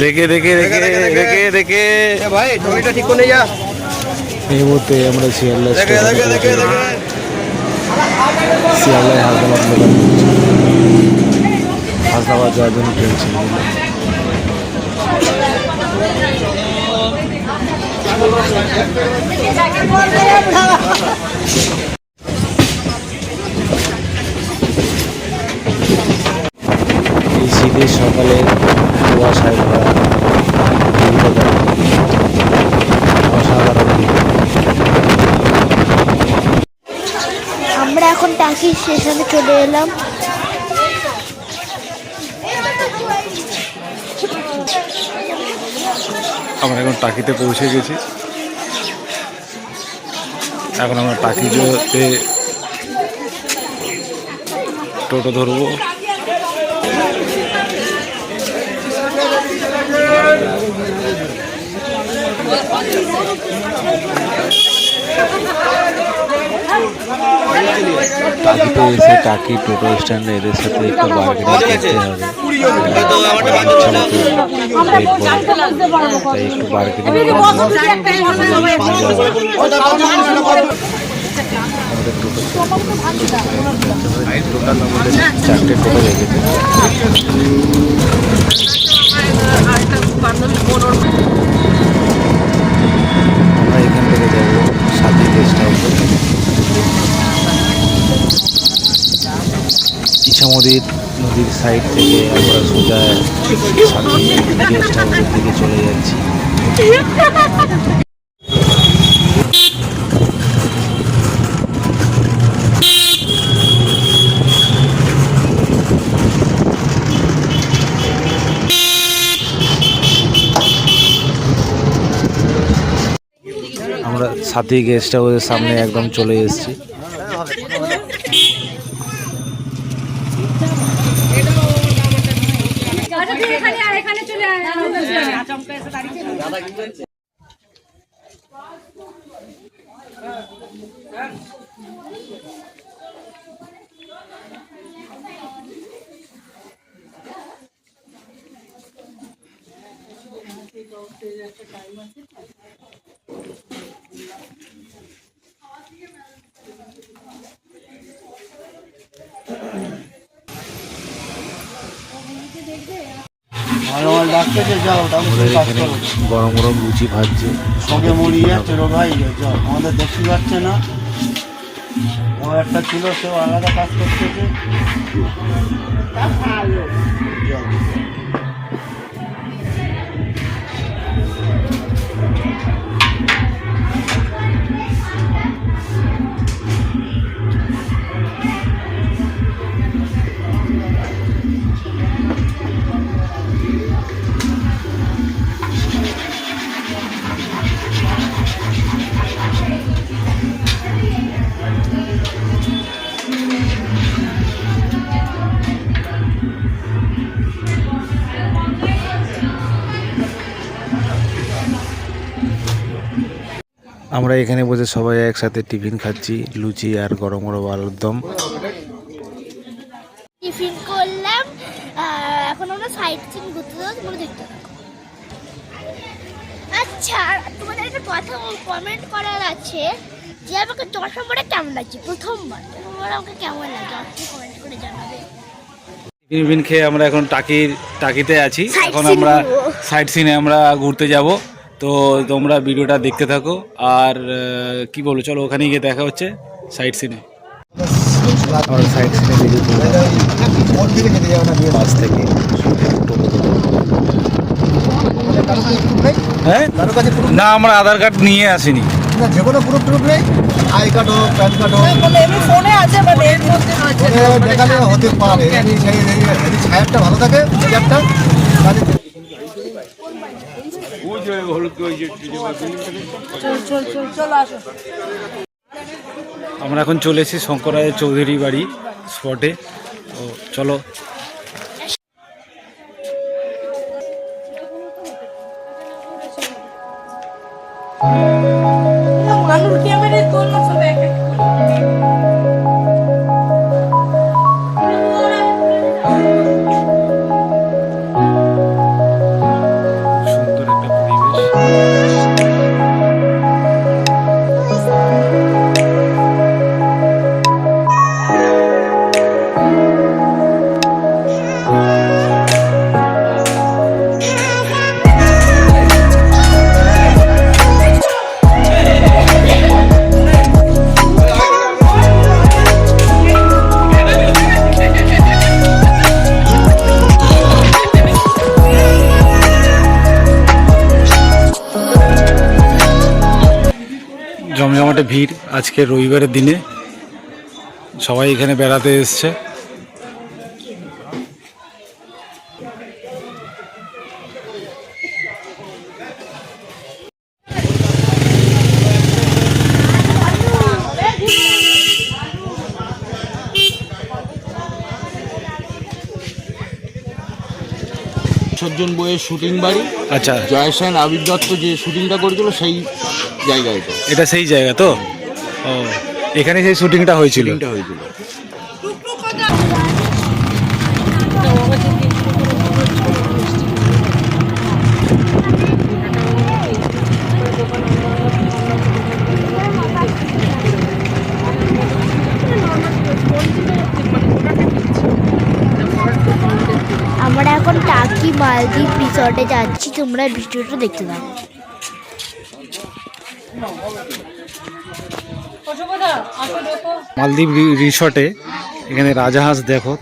দেখে দেখে দেখে দেখে দেখে ভাই টমেটো ঠিক করে যা। এই মুহূর্তে আমরা শিয়ালদা শিয়ালদায় হাসদাবাদ লোকাল হাসদাবাদ যাওয়ার জন্য ট্রেন ছিল। এই শীতের সকালে কুয়াশায় ভরা অসাধারণ। আমরা এখন টাকি স্টেশনে চলে এলাম। আমরা এখন টাকিতে পৌঁছে গেছি। এখন আমরা টাকিতে টোটো ধরবো। টাকিতে এসে টাকি টোটো স্ট্যান্ডে এদের সাথে একটু বার্গেনিং করতে হবে। তাই একটু বার্গেনিং টোটাল আমাদের 4টে টোটো লেগেছে। আমরা এখান থেকে যাবো সাথী গেস্ট হাউসে। ইছামতি নদীর সাইড থেকে আমরা সোজা সাথী গেস্ট হাউসের দিকে চলে যাচ্ছি। আমরা সাথী গেস্ট হাউসের সামনে একদম চলে এসেছি। গরম গরম লুচি ভাজছে, সঙ্গে মুড়ি যাচ্ছে ভাই। আমাদের দেখতে পাচ্ছে না, ও একটা ছিল, সেও আলাদা কাজ করতেছে। আমরা এখানে বসে সবাই একসাথে টিফিন খাচ্ছি, লুচি আর গরম গরম আলুর দম। টিফিন করলাম, এখন আমরা সাইট সিন ঘুরতে যাবো, তোমরা দেখতে থাকো। আচ্ছা, তোমাদের একটা কথা কমেন্ট করার আছে যে আমাকে 10 নম্বরে কেমন লাগছে, প্রথমবার আমাকে কেমন লাগে কমেন্ট করে জানাবে। টিফিন খেয়ে আমরা এখন টাকিতে আছি। এখন আমরা সাইট সিনে আমরা ঘুরতে যাব। তো তোমরা ভিডিওটা দেখতে থাকো। আর কি বলো, চলো ওখানে গিয়ে দেখা হচ্ছে সাইট সিনে। আমরা সাইট সিনে বেরিয়ে বাস থেকে হ্যাঁ না, আমরা আধার কার্ড নিয়ে আসিনি। যে কোনো প্রুফ টুফ নেই, আই কার্ড হোক, প্যান কার্ড হোক, ফোনে আছে, দেখালে হতে পারে। যদি ছায়ারটা ভালো থাকে, ছায়ারটা আমরা এখন চলে এসেছি শঙ্করায় চৌধুরী বাড়ি স্পটে। তো চলো। জমজমাটে ভিড় আজকে রবিবারের দিনে, সবাই এখানে বেড়াতে এসছে। সজ্জন বইয়ের শুটিং বাড়ি, আচ্ছা, জয়সেন আবির দত্ত যে শুটিংটা করেছিল সেই জায়গায় তো এটা সেই জায়গা তো? ও, এখানে সেই শুটিংটা হয়েছিল। শুটিংটা হয়েছিল। আমরা এখন টাকি মালদ্বীপ রিসর্টে যাচ্ছি, তোমরা ভিডিওটা দেখতে দাও। মালদ্বীপ রিসর্টে এখানে রাজাহাঁস দেখো।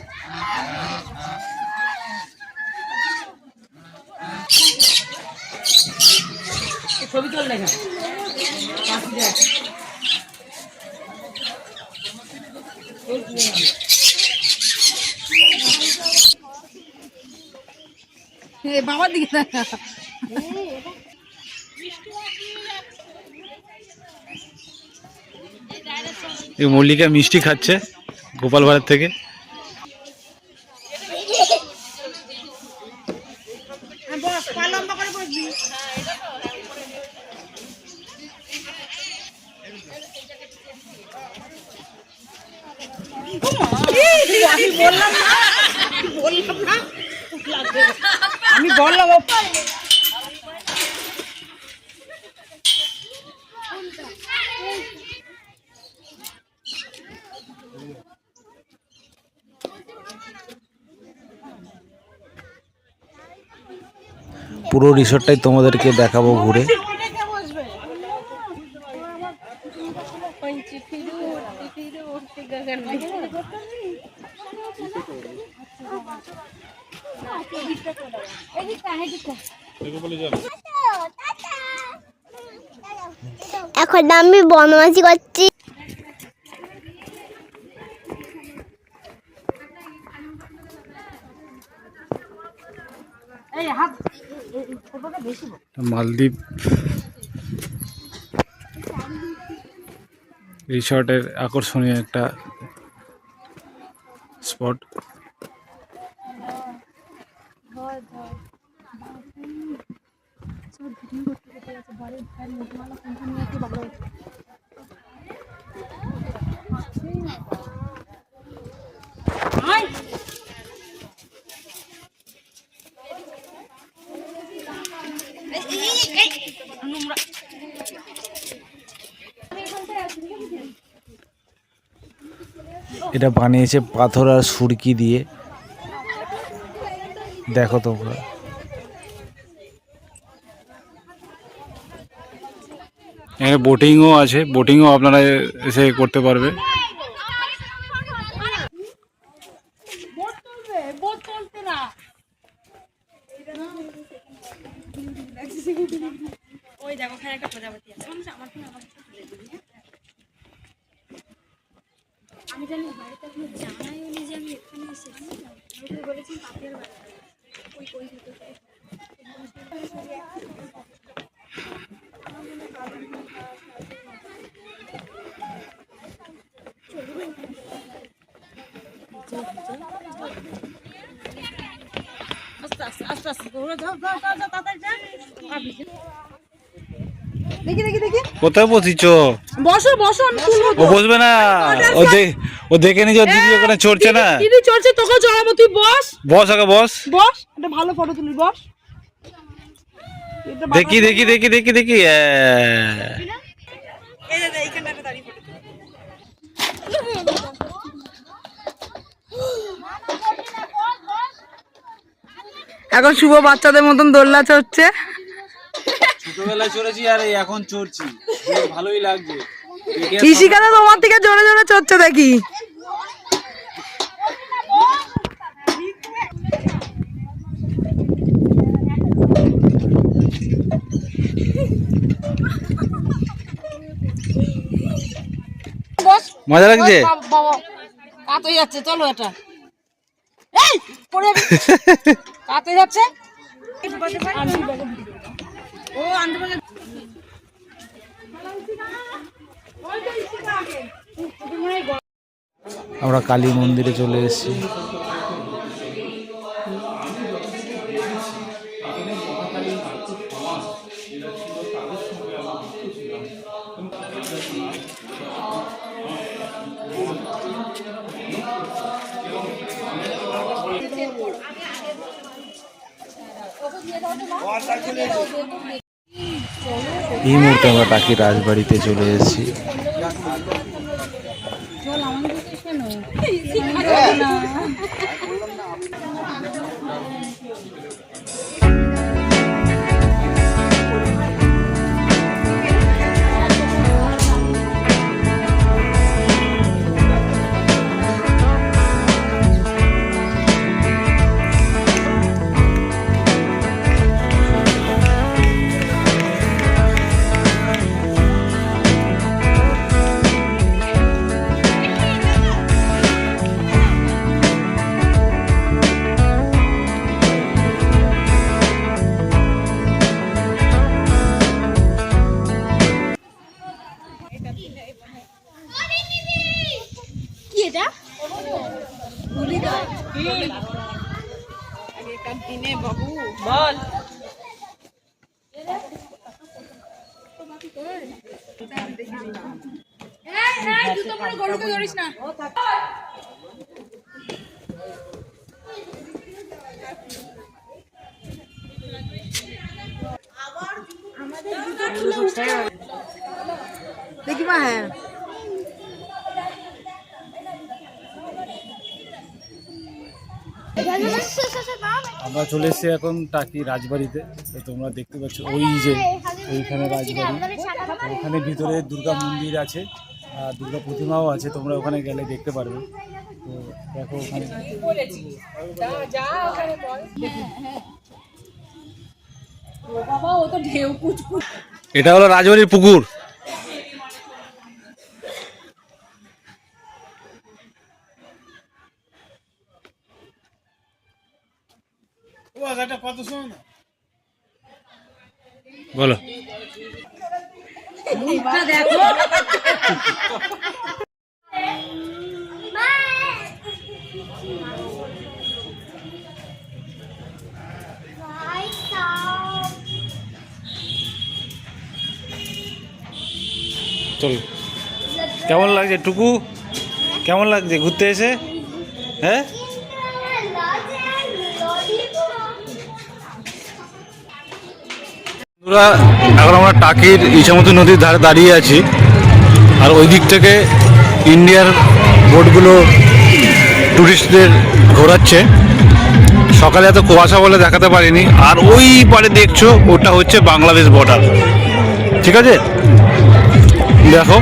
বাবার দিকে এই মল্লিকা মিষ্টি খাচ্ছে গোপাল ভাড়ের থেকে। আমি বললাম পুরো রিসর্টটাই তোমাদেরকে দেখাবো ঘুরে। এখন আমি বনবাসী করছি। মালদ্বীপ রিসর্টের আকর্ষণীয় একটা স্পট। এটা বানিয়েছে পাথর আর সুরকি দিয়ে, দেখো তোমরা। এখানে বোটিংও আছে, বোটিংও আপনারা এসে করতে পারবে। ওই দেখো ওখানে একটা প্রজাপতি আছে, আমি জানি বাড়িতে আপনি জানাইও নি যে আমি এখানে এসেছি, আমি বলেছি পাপের বাড়ি ওই ওই ভিতরে। আস্তে আস্তে আস্তে আস্তে ওরা যাও যাও যাও যাও তাড়াতাড়ি যা। দেখি দেখি দেখি কোথায় বসিছ? বসো বসো, আমি তুলবো ও বসবে না, ও দেখে নিজে দিদি ওখানে চড়ছে না। দিদি চড়ছে, তোকেও চড়াবো, তুই বস বস আগে বস। বস, একটা ভালো ফটো তুলি, বস। দেখি দেখি দেখি দেখি দেখি এই যে এইখানটাতে দাঁড়িয়ে ফটো তুলি। এখন শুভ বাচ্চাদের মতন দোলনা চড়ছে। ছোটবেলায় চড়েছি আর এখন চড়ছি, ভালোই লাগছে। কৃষিকাতে তোমার থেকে জোরে জোরে চড়ছে দেখি। মজা লাগছে? বাবা কাত হয়ে যাচ্ছে, চলো এটা এই পড়ে কাত হয়ে যাচ্ছে। ও আন্টি বলে আমরা কালী মন্দিরে চলে এসেছি। এই মুহূর্তে আমরা টাকি রাজবাড়িতে চলে এসেছি। কি এটা? বল গরুকে ধরিস না। দেখি মা, হ্যাঁ আমরা চলে এসেছি এখন টাকি রাজবাড়িতে। তো তোমরা দেখতে পাচ্ছ ওই যে ওইখানে রাজবাড়ি, ওখানে ভিতরে দুর্গা মন্দির আছে আর দুর্গা প্রতিমাও আছে, তোমরা ওখানে গেলে দেখতে পারবে। তো দেখো ওখানে এটা হলো রাজবাড়ির পুকুর। বলো দেখো চল, কেমন লাগছে টুকু? কেমন লাগছে ঘুরতে এসে? হ্যাঁ বন্ধুরা, এখন আমরা টাকির ইছামতি নদীর ধারে দাঁড়িয়ে আছি আর ওই দিক থেকে ইন্ডিয়ার বোটগুলো টুরিস্টদের ঘোরাচ্ছে। সকালে এত কুয়াশা বলে দেখাতে পারিনি। আর ওই পারে দেখছো ওটা হচ্ছে বাংলাদেশ বর্ডার, ঠিক আছে? দেখো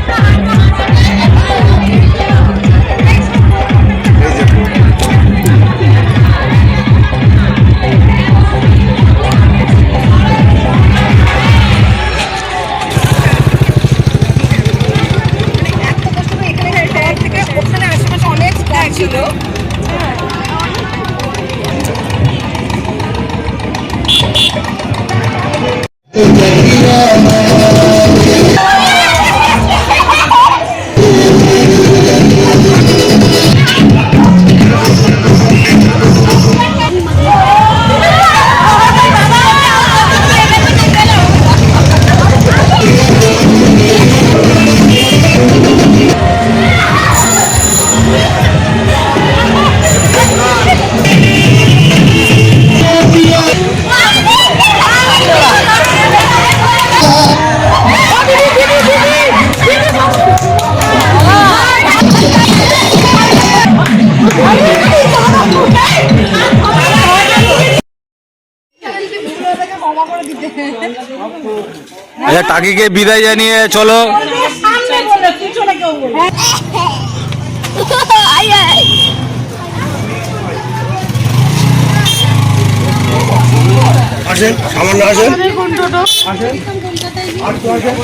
আচ্ছা, টাকিকে বিদায় জানিয়ে চলো। আসেন, সামান্য আসেন, আসেন, আসেন।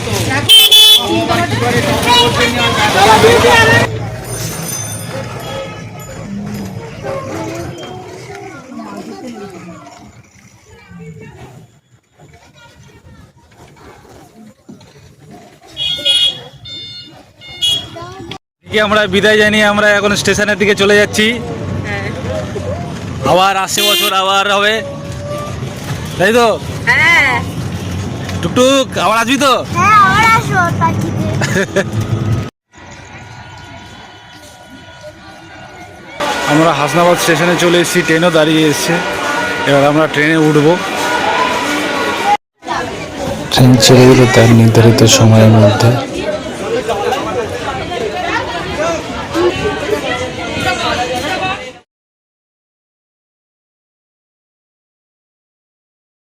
কি আমরা বিদায় জানিয়ে আমরা এখন স্টেশনের দিকে চলে যাচ্ছি। আবার আসছে বছর আবার হবে, তাই তো? টুকটুক আবার আসবি তো? হ্যাঁ আবার আসো টাকিতে। আমরা হাসনাবাদ স্টেশনে চলে এসেছি, ট্রেনও দাঁড়িয়ে এসছে, এবার আমরা ট্রেনে উঠবো। ট্রেন ছেড়ে দিল তার নির্ধারিত সময়ের মধ্যে।